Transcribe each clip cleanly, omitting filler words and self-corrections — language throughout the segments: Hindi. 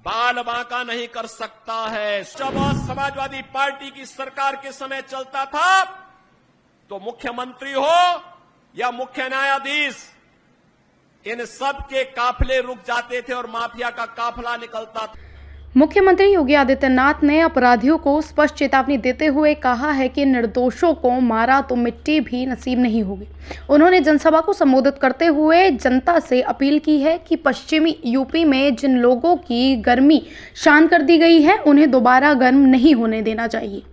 बाल बांका नहीं कर सकता है। जब समाजवादी पार्टी की सरकार के समय चलता था तो मुख्यमंत्री हो या मुख्य न्यायाधीश, इन सब के काफिले रुक जाते थे और माफिया का काफिला निकलता था। मुख्यमंत्री योगी आदित्यनाथ ने अपराधियों को स्पष्ट चेतावनी देते हुए कहा है कि निर्दोषों को मारा तो मिट्टी भी नसीब नहीं होगी। उन्होंने जनसभा को संबोधित करते हुए जनता से अपील की है कि पश्चिमी यूपी में जिन लोगों की गर्मी शांत कर दी गई है उन्हें दोबारा गर्म नहीं होने देना चाहिए।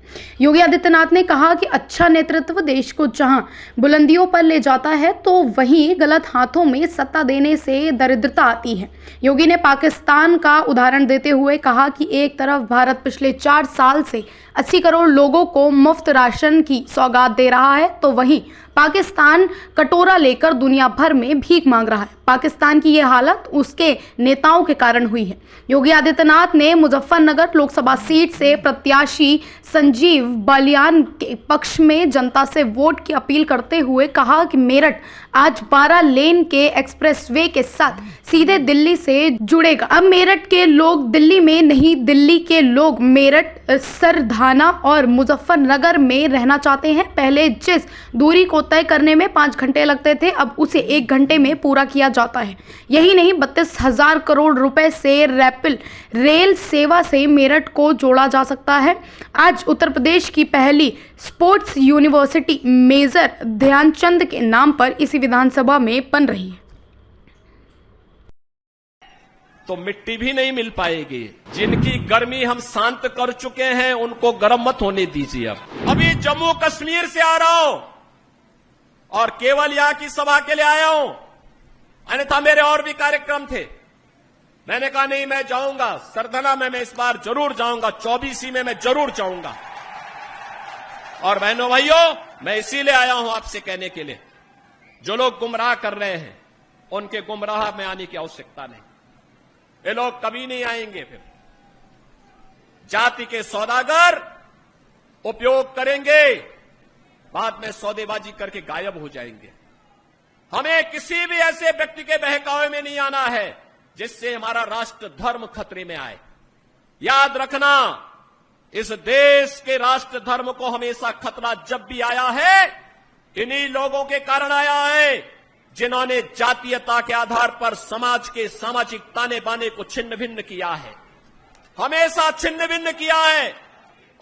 योगी आदित्यनाथ ने कहा कि अच्छा नेतृत्व देश को जहां बुलंदियों पर ले जाता है तो वहीं गलत हाथों में सत्ता देने से दरिद्रता आती है। योगी ने पाकिस्तान का उदाहरण देते हुए कहा कि एक तरफ भारत पिछले 4 साल से 80 करोड़ लोगों को मुफ्त राशन की सौगात दे रहा है तो वहीं पाकिस्तान कटोरा लेकर दुनिया भर में भीख मांग रहा है। पाकिस्तान की यह हालत उसके नेताओं के कारण हुई है। योगी आदित्यनाथ ने मुजफ्फरनगर लोकसभा सीट से प्रत्याशी संजीव बालियान के पक्ष में जनता से वोट की अपील करते हुए कहा कि मेरठ आज 12 लेन के एक्सप्रेसवे के साथ सीधे दिल्ली से जुड़ेगा। अब मेरठ के लोग दिल्ली में नहीं, दिल्ली के लोग मेरठ, सरधाना और मुजफ्फरनगर में रहना चाहते हैं। पहले जिस दूरी को तय करने में 5 घंटे लगते थे अब उसे 1 घंटे में पूरा किया जाता है। यही नहीं, 32,000 करोड़ रुपए से रैपिड रेल सेवा से मेरठ को जोड़ा जा सकता है। आज उत्तर प्रदेश की पहली स्पोर्ट्स यूनिवर्सिटी मेजर ध्यानचंद के नाम पर इसी विधानसभा में बन रही है। तो मिट्टी भी नहीं मिल पाएगी। जिनकी गर्मी हम शांत कर चुके हैं उनको गर्म मत होने दीजिए। अब अभी जम्मू कश्मीर से आ रहा हूं और केवल यहां की सभा के लिए आया हूं, अन्यथा मेरे और भी कार्यक्रम थे। मैंने कहा नहीं, मैं जाऊंगा सरधना में, मैं इस बार जरूर जाऊंगा, 24 में मैं जरूर जाऊंगा। और बहनों भाइयों, मैं इसीलिए आया हूं आपसे कहने के लिए, जो लोग गुमराह कर रहे हैं उनके गुमराह में आने की आवश्यकता नहीं। ये लोग कभी नहीं आएंगे। फिर जाति के सौदागर उपयोग करेंगे, बाद में सौदेबाजी करके गायब हो जाएंगे। हमें किसी भी ऐसे व्यक्ति के बहकावे में नहीं आना है जिससे हमारा राष्ट्र धर्म खतरे में आए। याद रखना, इस देश के राष्ट्र धर्म को हमेशा खतरा जब भी आया है इन्हीं लोगों के कारण आया है जिन्होंने जातीयता के आधार पर समाज के सामाजिक ताने बाने को छिन्न भिन्न किया है, हमेशा छिन्न भिन्न किया है।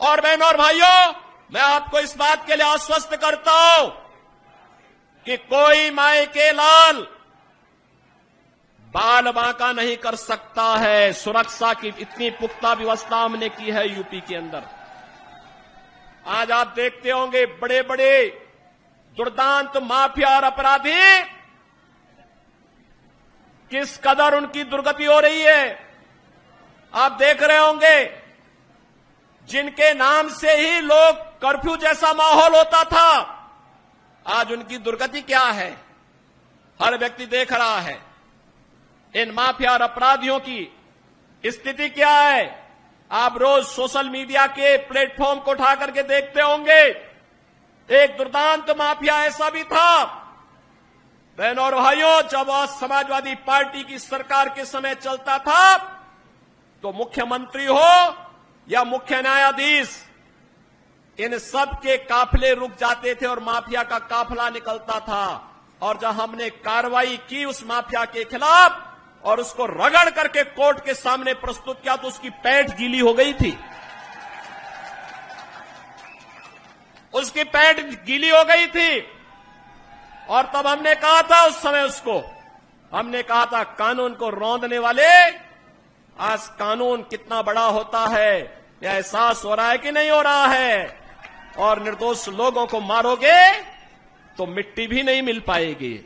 और बहनों और भाइयों, मैं आपको इस बात के लिए आश्वस्त करता हूं कि कोई माय के लाल बाल बांका नहीं कर सकता है। सुरक्षा की इतनी पुख्ता व्यवस्था हमने की है यूपी के अंदर। आज आप देखते होंगे बड़े बड़े दुर्दांत माफिया और अपराधी किस कदर उनकी दुर्गति हो रही है। आप देख रहे होंगे जिनके नाम से ही लोग कर्फ्यू जैसा माहौल होता था, आज उनकी दुर्गति क्या है हर व्यक्ति देख रहा है। इन माफिया और अपराधियों की स्थिति क्या है आप रोज सोशल मीडिया के प्लेटफॉर्म को उठा करके देखते होंगे। एक दुर्दांत माफिया ऐसा भी था। बहनों और भाइयों, जब समाजवादी पार्टी की सरकार के समय चलता था तो मुख्यमंत्री हो या मुख्य न्यायाधीश, इन सब के काफिले रुक जाते थे और माफिया का काफिला निकलता था। और जब हमने कार्रवाई की उस माफिया के खिलाफ और उसको रगड़ करके कोर्ट के सामने प्रस्तुत किया तो उसकी पैंट गीली हो गई थी, उसकी पैंट गीली हो गई थी। और तब हमने कहा था, उस समय उसको हमने कहा था, कानून को रौंदने वाले, आज कानून कितना बड़ा होता है यह एहसास हो रहा है कि नहीं हो रहा है। और निर्दोष लोगों को मारोगे तो मिट्टी भी नहीं मिल पाएगी।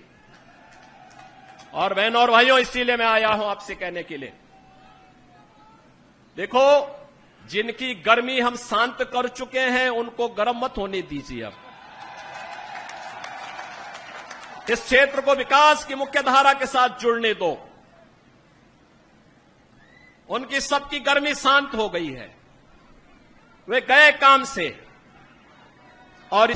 और बहनों और भाइयों, इसीलिए मैं आया हूं आपसे कहने के लिए, देखो जिनकी गर्मी हम शांत कर चुके हैं उनको गर्म मत होने दीजिए। अब इस क्षेत्र को विकास की मुख्य धारा के साथ जुड़ने दो। उनकी सबकी गर्मी शांत हो गई है, वे गए काम से। और